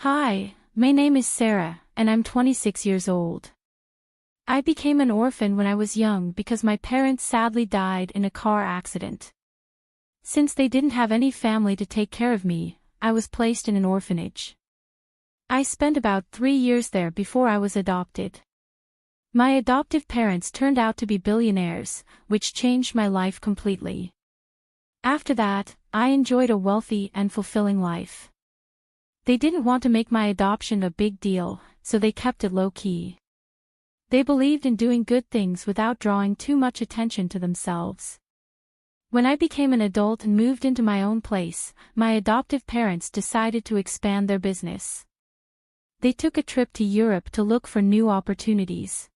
Hi, my name is Sarah, and I'm 26 years old. I became an orphan when I was young because my parents sadly died in a car accident. Since they didn't have any family to take care of me, I was placed in an orphanage. I spent about 3 years there before I was adopted. My adoptive parents turned out to be billionaires, which changed my life completely. After that, I enjoyed a wealthy and fulfilling life. They didn't want to make my adoption a big deal, so they kept it low-key. They believed in doing good things without drawing too much attention to themselves. When I became an adult and moved into my own place, my adoptive parents decided to expand their business. They took a trip to Europe to look for new opportunities.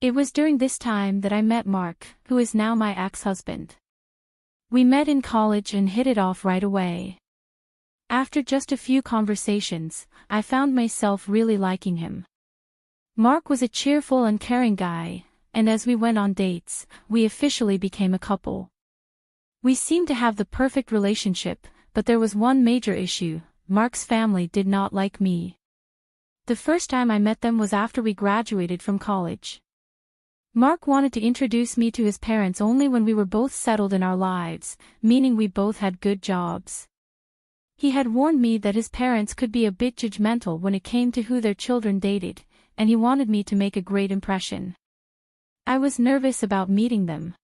It was during this time that I met Mark, who is now my ex-husband. We met in college and hit it off right away. After just a few conversations, I found myself really liking him. Mark was a cheerful and caring guy, and as we went on dates, we officially became a couple. We seemed to have the perfect relationship, but there was one major issue: Mark's family did not like me. The first time I met them was after we graduated from college. Mark wanted to introduce me to his parents only when we were both settled in our lives, meaning we both had good jobs. He had warned me that his parents could be a bit judgmental when it came to who their children dated, and he wanted me to make a great impression. I was nervous about meeting them.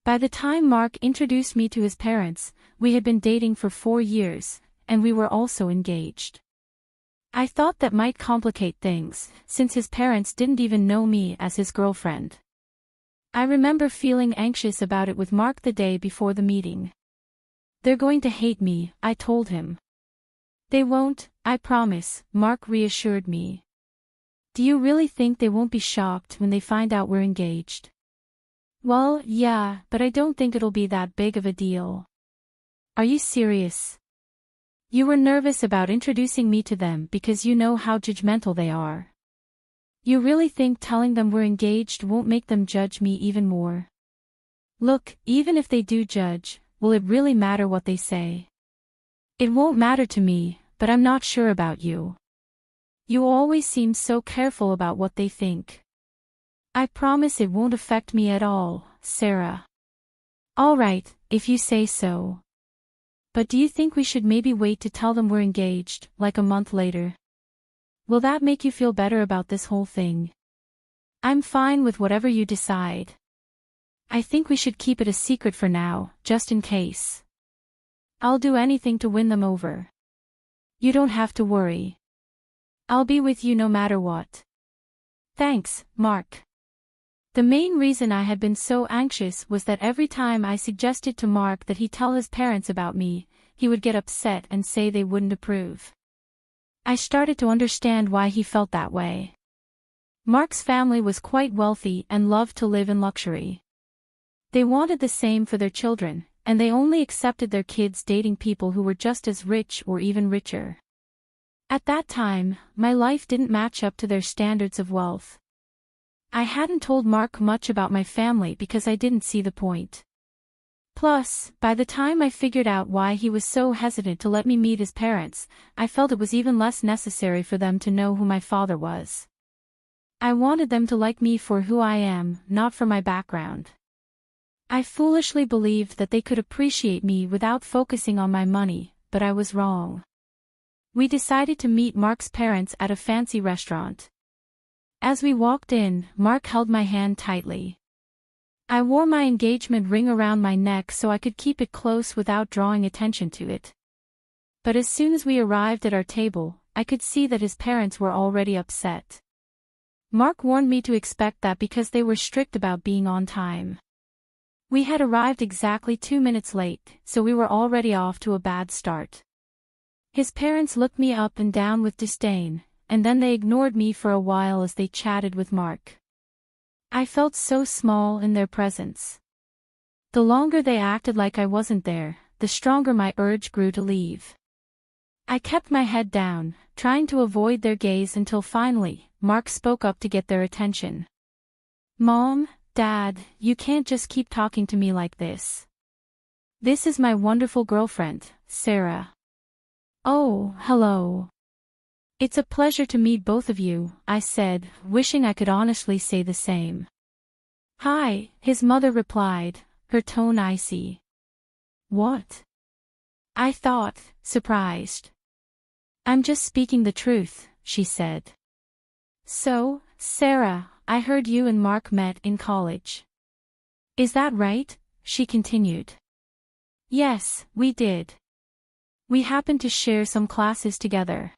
By the time Mark introduced me to his parents, we had been dating for 4 years, and we were also engaged. I thought that might complicate things, since his parents didn't even know me as his girlfriend. I remember feeling anxious about it with Mark the day before the meeting. "They're going to hate me," I told him. "They won't, I promise," Mark reassured me. "Do you really think they won't be shocked when they find out we're engaged?" "Well, yeah, but I don't think it'll be that big of a deal." "Are you serious? You were nervous about introducing me to them because you know how judgmental they are. You really think telling them we're engaged won't make them judge me even more?" "Look, even if they do judge, will it really matter what they say?" "It won't matter to me, but I'm not sure about you. You always seem so careful about what they think." "I promise it won't affect me at all, Sarah." "All right, if you say so. But do you think we should maybe wait to tell them we're engaged, like a month later? Will that make you feel better about this whole thing?" "I'm fine with whatever you decide. I think we should keep it a secret for now, just in case. I'll do anything to win them over. You don't have to worry. I'll be with you no matter what." "Thanks, Mark." The main reason I had been so anxious was that every time I suggested to Mark that he tell his parents about me, he would get upset and say they wouldn't approve. I started to understand why he felt that way. Mark's family was quite wealthy and loved to live in luxury. They wanted the same for their children, and they only accepted their kids dating people who were just as rich or even richer. At that time, my life didn't match up to their standards of wealth. I hadn't told Mark much about my family because I didn't see the point. Plus, by the time I figured out why he was so hesitant to let me meet his parents, I felt it was even less necessary for them to know who my father was. I wanted them to like me for who I am, not for my background. I foolishly believed that they could appreciate me without focusing on my money, but I was wrong. We decided to meet Mark's parents at a fancy restaurant. As we walked in, Mark held my hand tightly. I wore my engagement ring around my neck so I could keep it close without drawing attention to it. But as soon as we arrived at our table, I could see that his parents were already upset. Mark warned me to expect that because they were strict about being on time. We had arrived exactly 2 minutes late, so we were already off to a bad start. His parents looked me up and down with disdain, and then they ignored me for a while as they chatted with Mark. I felt so small in their presence. The longer they acted like I wasn't there, the stronger my urge grew to leave. I kept my head down, trying to avoid their gaze until finally, Mark spoke up to get their attention. "Mom, Dad, you can't just keep talking to me like this. This is my wonderful girlfriend, Sarah." "Oh, hello. It's a pleasure to meet both of you, I said, wishing I could honestly say the same. Hi, his mother replied, her tone icy. What? I thought, surprised. I'm just speaking the truth, she said. So, Sarah, I heard you and Mark met in college. Is that right? She continued. Yes, we did. We happened to share some classes together.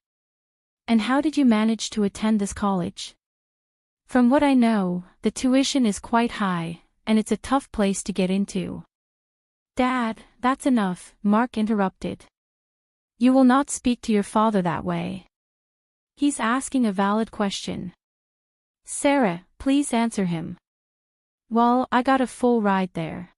And how did you manage to attend this college? From what I know, the tuition is quite high, and it's a tough place to get into. Dad, that's enough, Mark interrupted. You will not speak to your father that way. He's asking a valid question. Sarah, please answer him. Well, I got a full ride there.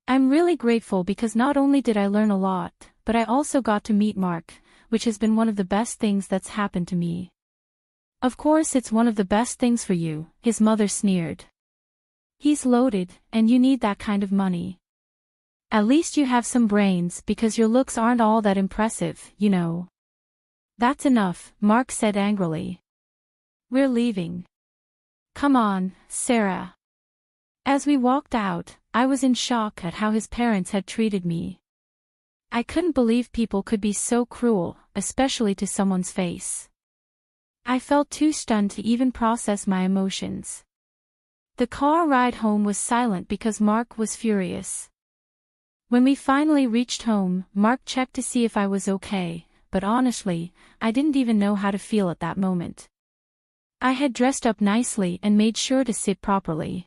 I'm really grateful because not only did I learn a lot, but I also got to meet Mark, which has been one of the best things that's happened to me. Of course it's one of the best things for you, his mother sneered. He's loaded, and you need that kind of money. At least you have some brains because your looks aren't all that impressive, you know. That's enough, Mark said angrily. We're leaving. Come on, Sarah. As we walked out, I was in shock at how his parents had treated me. I couldn't believe people could be so cruel, especially to someone's face. I felt too stunned to even process my emotions. The car ride home was silent because Mark was furious. When we finally reached home, Mark checked to see if I was okay, but honestly, I didn't even know how to feel at that moment. I had dressed up nicely and made sure to sit properly.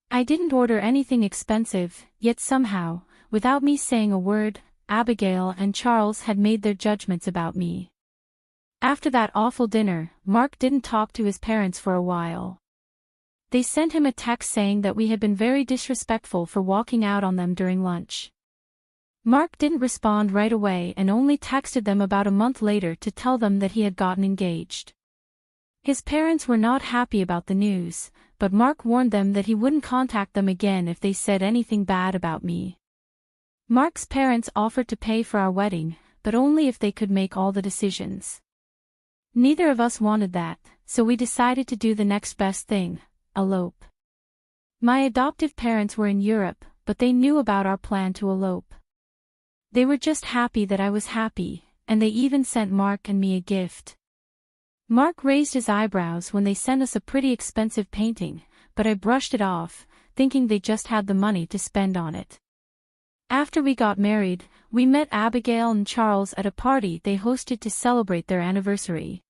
I didn't order anything expensive, yet somehow, without me saying a word, Abigail and Charles had made their judgments about me. After that awful dinner, Mark didn't talk to his parents for a while. They sent him a text saying that we had been very disrespectful for walking out on them during lunch. Mark didn't respond right away and only texted them about a month later to tell them that he had gotten engaged. His parents were not happy about the news, but Mark warned them that he wouldn't contact them again if they said anything bad about me. Mark's parents offered to pay for our wedding, but only if they could make all the decisions. Neither of us wanted that, so we decided to do the next best thing, elope. My adoptive parents were in Europe, but they knew about our plan to elope. They were just happy that I was happy, and they even sent Mark and me a gift. Mark raised his eyebrows when they sent us a pretty expensive painting, but I brushed it off, thinking they just had the money to spend on it. After we got married, we met Abigail and Charles at a party they hosted to celebrate their anniversary.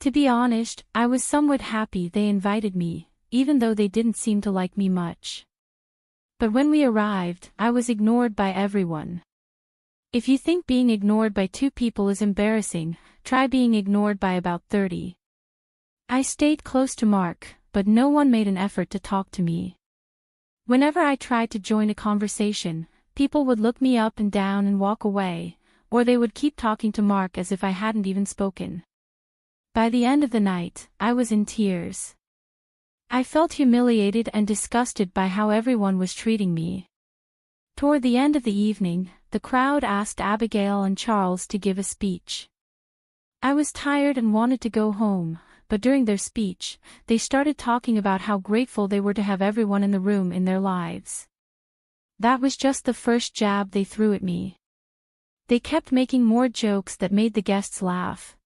To be honest, I was somewhat happy they invited me, even though they didn't seem to like me much. But when we arrived, I was ignored by everyone. If you think being ignored by two people is embarrassing, try being ignored by about 30. I stayed close to Mark, but no one made an effort to talk to me. Whenever I tried to join a conversation, people would look me up and down and walk away, or they would keep talking to Mark as if I hadn't even spoken. By the end of the night, I was in tears. I felt humiliated and disgusted by how everyone was treating me. Toward the end of the evening, the crowd asked Abigail and Charles to give a speech. I was tired and wanted to go home, but during their speech, they started talking about how grateful they were to have everyone in the room in their lives. That was just the first jab they threw at me. They kept making more jokes that made the guests laugh.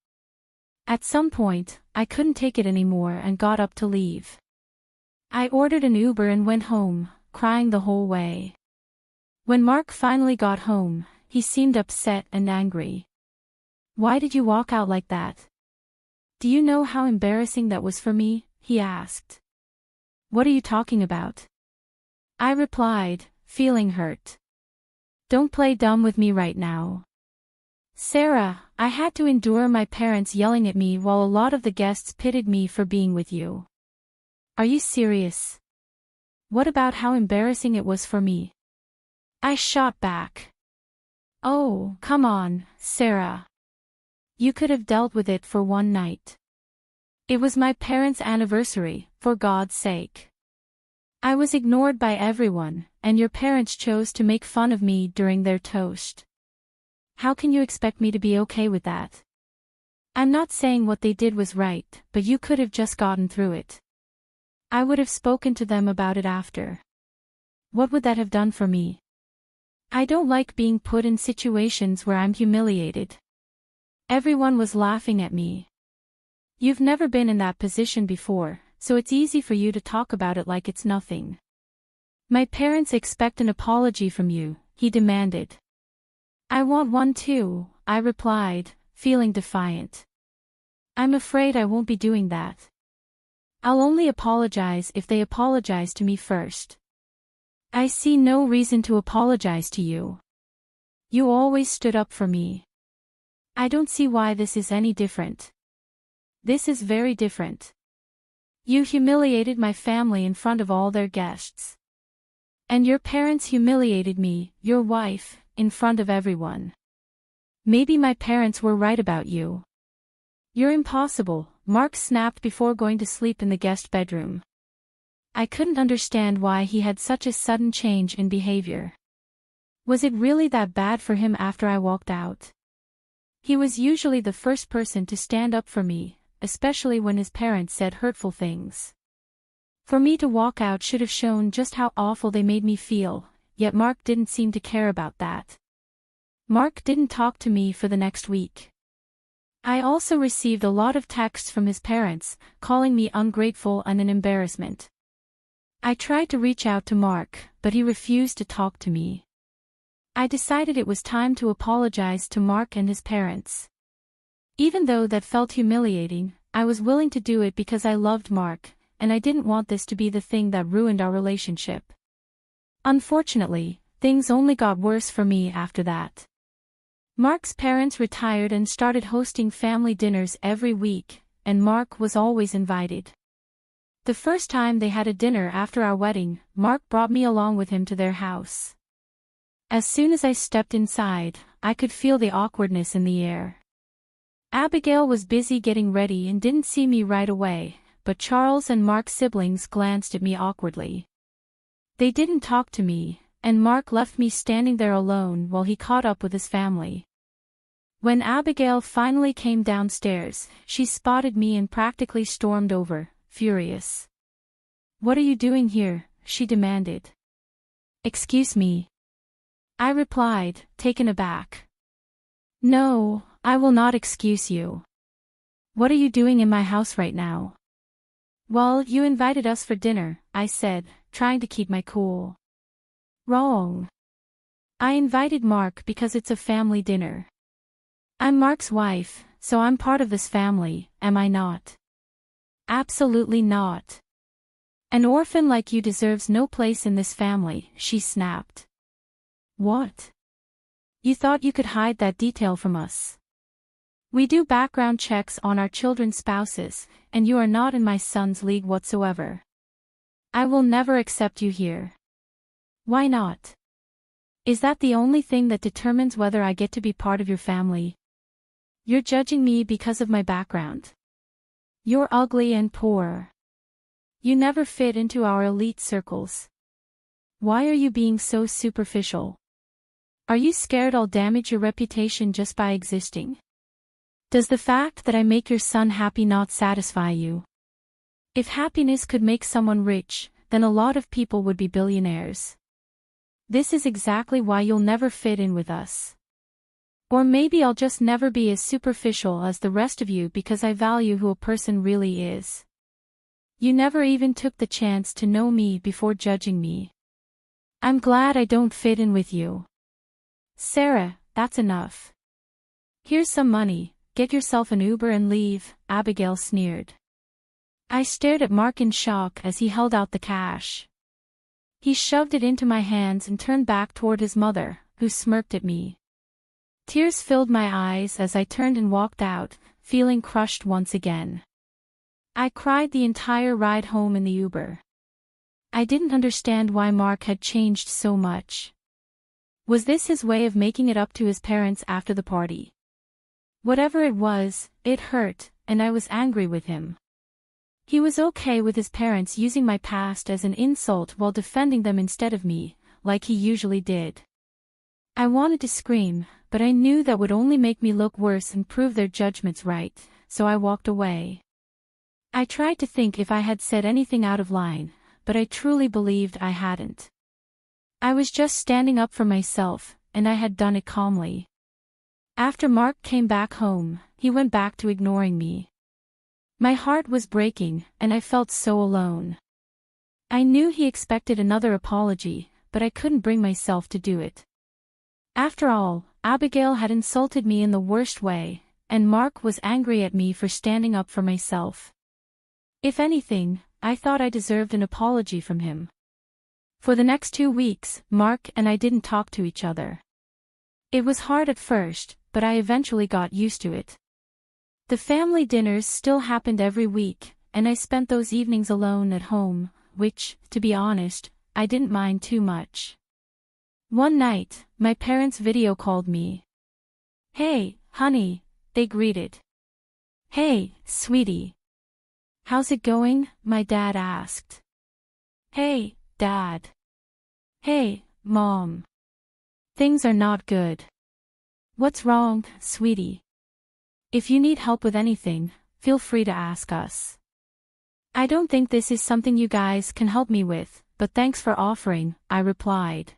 At some point, I couldn't take it anymore and got up to leave. I ordered an Uber and went home, crying the whole way. When Mark finally got home, he seemed upset and angry. Why did you walk out like that? Do you know how embarrassing that was for me? He asked. What are you talking about? I replied, feeling hurt. Don't play dumb with me right now. Sarah, I had to endure my parents yelling at me while a lot of the guests pitied me for being with you. Are you serious? What about how embarrassing it was for me? I shot back. Oh, come on, Sarah. You could have dealt with it for one night. It was my parents' anniversary, for God's sake. I was ignored by everyone, and your parents chose to make fun of me during their toast. How can you expect me to be okay with that? I'm not saying what they did was right, but you could have just gotten through it. I would have spoken to them about it after. What would that have done for me? I don't like being put in situations where I'm humiliated. Everyone was laughing at me. You've never been in that position before, so it's easy for you to talk about it like it's nothing. My parents expect an apology from you, he demanded. I want one too, I replied, feeling defiant. I'm afraid I won't be doing that. I'll only apologize if they apologize to me first. I see no reason to apologize to you. You always stood up for me. I don't see why this is any different. This is very different. You humiliated my family in front of all their guests. And your parents humiliated me, your wife, in front of everyone. Maybe my parents were right about you. You're impossible, Mark snapped before going to sleep in the guest bedroom. I couldn't understand why he had such a sudden change in behavior. Was it really that bad for him after I walked out? He was usually the first person to stand up for me, especially when his parents said hurtful things. For me to walk out should have shown just how awful they made me feel, yet Mark didn't seem to care about that. Mark didn't talk to me for the next week. I also received a lot of texts from his parents, calling me ungrateful and an embarrassment. I tried to reach out to Mark, but he refused to talk to me. I decided it was time to apologize to Mark and his parents. Even though that felt humiliating, I was willing to do it because I loved Mark, and I didn't want this to be the thing that ruined our relationship. Unfortunately, things only got worse for me after that. Mark's parents retired and started hosting family dinners every week, and Mark was always invited. The first time they had a dinner after our wedding, Mark brought me along with him to their house. As soon as I stepped inside, I could feel the awkwardness in the air. Abigail was busy getting ready and didn't see me right away, but Charles and Mark's siblings glanced at me awkwardly. They didn't talk to me, and Mark left me standing there alone while he caught up with his family. When Abigail finally came downstairs, she spotted me and practically stormed over, furious. "What are you doing here?" she demanded. "Excuse me," I replied, taken aback. "No, I will not excuse you. What are you doing in my house right now?" "Well, you invited us for dinner," I said, trying to keep my cool. "Wrong. I invited Mark because it's a family dinner. I'm Mark's wife, so I'm part of this family, am I not?" "Absolutely not. An orphan like you deserves no place in this family," she snapped. "What? You thought you could hide that detail from us? We do background checks on our children's spouses, and you are not in my son's league whatsoever. I will never accept you here." "Why not? Is that the only thing that determines whether I get to be part of your family? You're judging me because of my background. You're ugly and poor. You never fit into our elite circles. Why are you being so superficial? Are you scared I'll damage your reputation just by existing? Does the fact that I make your son happy not satisfy you? If happiness could make someone rich, then a lot of people would be billionaires. This is exactly why you'll never fit in with us. Or maybe I'll just never be as superficial as the rest of you because I value who a person really is. You never even took the chance to know me before judging me. I'm glad I don't fit in with you." "Sarah, that's enough. Here's some money, get yourself an Uber and leave," Abigail sneered. I stared at Mark in shock as he held out the cash. He shoved it into my hands and turned back toward his mother, who smirked at me. Tears filled my eyes as I turned and walked out, feeling crushed once again. I cried the entire ride home in the Uber. I didn't understand why Mark had changed so much. Was this his way of making it up to his parents after the party? Whatever it was, it hurt, and I was angry with him. He was okay with his parents using my past as an insult while defending them instead of me, like he usually did. I wanted to scream, but I knew that would only make me look worse and prove their judgments right, so I walked away. I tried to think if I had said anything out of line, but I truly believed I hadn't. I was just standing up for myself, and I had done it calmly. After Mark came back home, he went back to ignoring me. My heart was breaking, and I felt so alone. I knew he expected another apology, but I couldn't bring myself to do it. After all, Abigail had insulted me in the worst way, and Mark was angry at me for standing up for myself. If anything, I thought I deserved an apology from him. For the next 2 weeks, Mark and I didn't talk to each other. It was hard at first, but I eventually got used to it. The family dinners still happened every week, and I spent those evenings alone at home, which, to be honest, I didn't mind too much. One night, my parents video called me. "Hey, honey," they greeted. "Hey, sweetie. How's it going?" my dad asked. "Hey, Dad." "Hey, Mom. Things are not good." "What's wrong, sweetie? If you need help with anything, feel free to ask us." "I don't think this is something you guys can help me with, but thanks for offering," I replied.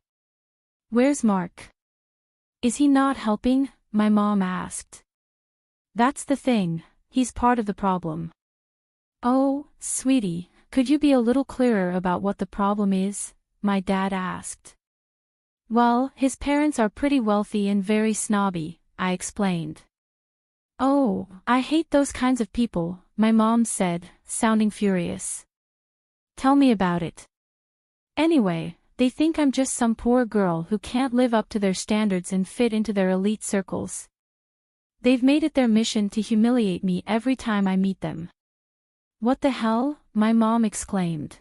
"Where's Mark? Is he not helping?" my mom asked. "That's the thing, he's part of the problem." "Oh, sweetie, could you be a little clearer about what the problem is?" my dad asked. "Well, his parents are pretty wealthy and very snobby," I explained. "Oh, I hate those kinds of people," my mom said, sounding furious. "Tell me about it." "Anyway, they think I'm just some poor girl who can't live up to their standards and fit into their elite circles. They've made it their mission to humiliate me every time I meet them." "What the hell?" my mom exclaimed.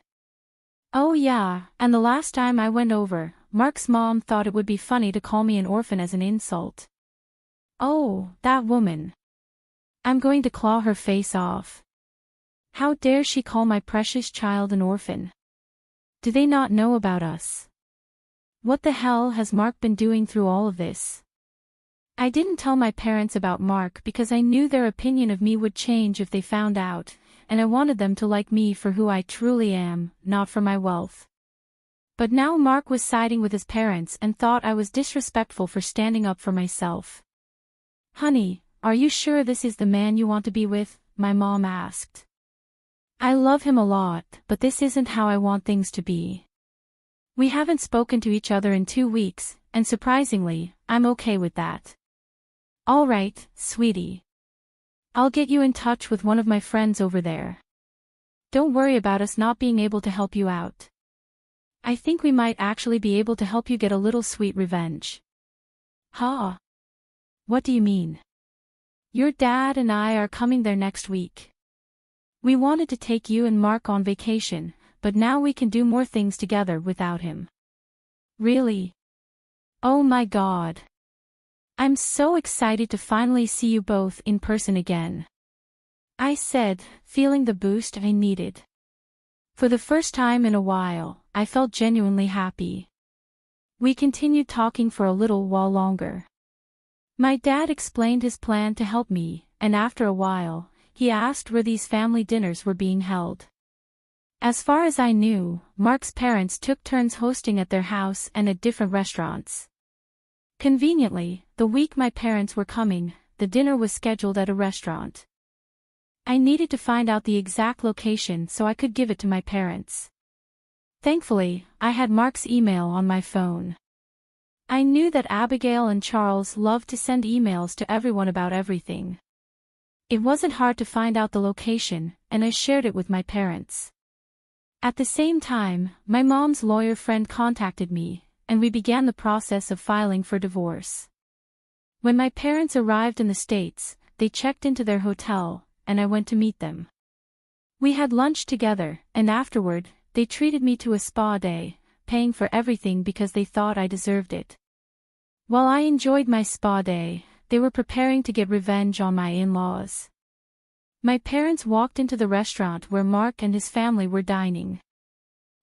"Oh yeah, and the last time I went over, Mark's mom thought it would be funny to call me an orphan as an insult. Oh, that woman. I'm going to claw her face off. How dare she call my precious child an orphan? Do they not know about us? What the hell has Mark been doing through all of this?" I didn't tell my parents about Mark because I knew their opinion of me would change if they found out, and I wanted them to like me for who I truly am, not for my wealth. But now Mark was siding with his parents and thought I was disrespectful for standing up for myself. "Honey, are you sure this is the man you want to be with?" my mom asked. "I love him a lot, but this isn't how I want things to be. We haven't spoken to each other in 2 weeks, and surprisingly, I'm okay with that." "All right, sweetie. I'll get you in touch with one of my friends over there. Don't worry about us not being able to help you out. I think we might actually be able to help you get a little sweet revenge." "Huh? What do you mean?" "Your dad and I are coming there next week. We wanted to take you and Mark on vacation, but now we can do more things together without him." "Really? Oh my God. I'm so excited to finally see you both in person again," I said, feeling the boost I needed. For the first time in a while, I felt genuinely happy. We continued talking for a little while longer. My dad explained his plan to help me, and after a while, he asked where these family dinners were being held. As far as I knew, Mark's parents took turns hosting at their house and at different restaurants. Conveniently, the week my parents were coming, the dinner was scheduled at a restaurant. I needed to find out the exact location so I could give it to my parents. Thankfully, I had Mark's email on my phone. I knew that Abigail and Charles loved to send emails to everyone about everything. It wasn't hard to find out the location, and I shared it with my parents. At the same time, my mom's lawyer friend contacted me, and we began the process of filing for divorce. When my parents arrived in the States, they checked into their hotel, and I went to meet them. We had lunch together, and afterward, they treated me to a spa day, paying for everything because they thought I deserved it. While I enjoyed my spa day, they were preparing to get revenge on my in-laws. My parents walked into the restaurant where Mark and his family were dining.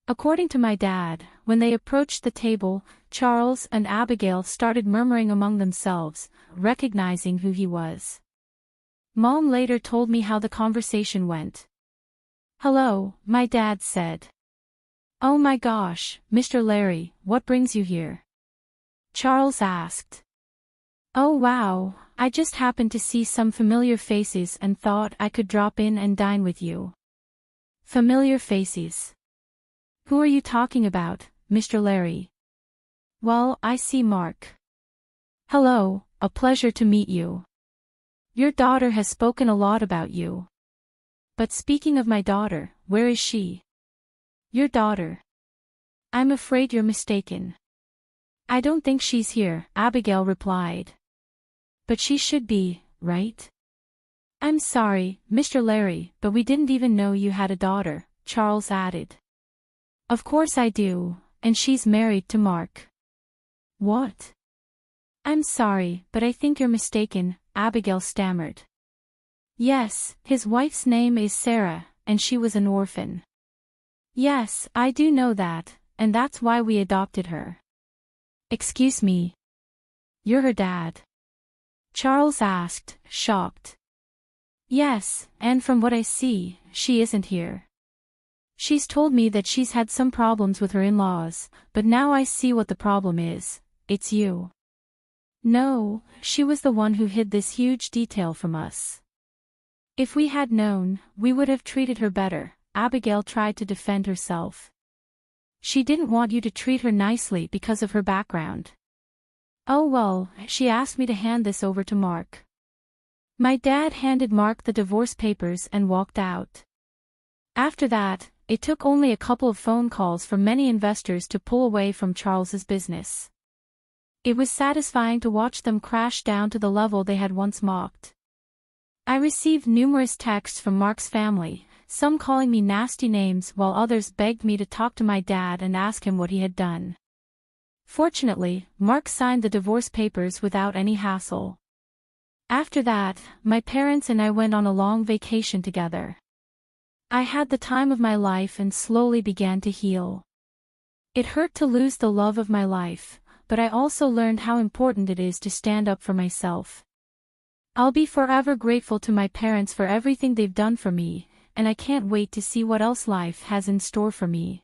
According to my dad, when they approached the table, Charles and Abigail started murmuring among themselves, recognizing who he was. Mom later told me how the conversation went. "Hello," my dad said. "Oh my gosh, Mr. Larry, what brings you here?" Charles asked. "Oh wow, I just happened to see some familiar faces and thought I could drop in and dine with you." Familiar faces. "Who are you talking about, Mr. Larry?" "Well, I see Mark." "Hello, a pleasure to meet you. Your daughter has spoken a lot about you." "But speaking of my daughter, where is she?" "Your daughter? I'm afraid you're mistaken." "I don't think she's here," Abigail replied. "But she should be, right?" "I'm sorry, Mr. Larry, but we didn't even know you had a daughter," Charles added. "Of course I do, and she's married to Mark." "What?" "I'm sorry, but I think you're mistaken," Abigail stammered. "Yes, his wife's name is Sarah, and she was an orphan." "Yes, I do know that, and that's why we adopted her." "Excuse me. You're her dad?" Charles asked, shocked. "Yes, and from what I see, she isn't here. She's told me that she's had some problems with her in-laws, but now I see what the problem is. It's you." "No, she was the one who hid this huge detail from us. If we had known, we would have treated her better," Abigail tried to defend herself. "She didn't want you to treat her nicely because of her background." "Oh well, she asked me to hand this over to Mark." My dad handed Mark the divorce papers and walked out. After that, it took only a couple of phone calls from many investors to pull away from Charles's business. It was satisfying to watch them crash down to the level they had once mocked. I received numerous texts from Mark's family, some calling me nasty names while others begged me to talk to my dad and ask him what he had done. Fortunately, Mark signed the divorce papers without any hassle. After that, my parents and I went on a long vacation together. I had the time of my life and slowly began to heal. It hurt to lose the love of my life, but I also learned how important it is to stand up for myself. I'll be forever grateful to my parents for everything they've done for me, and I can't wait to see what else life has in store for me.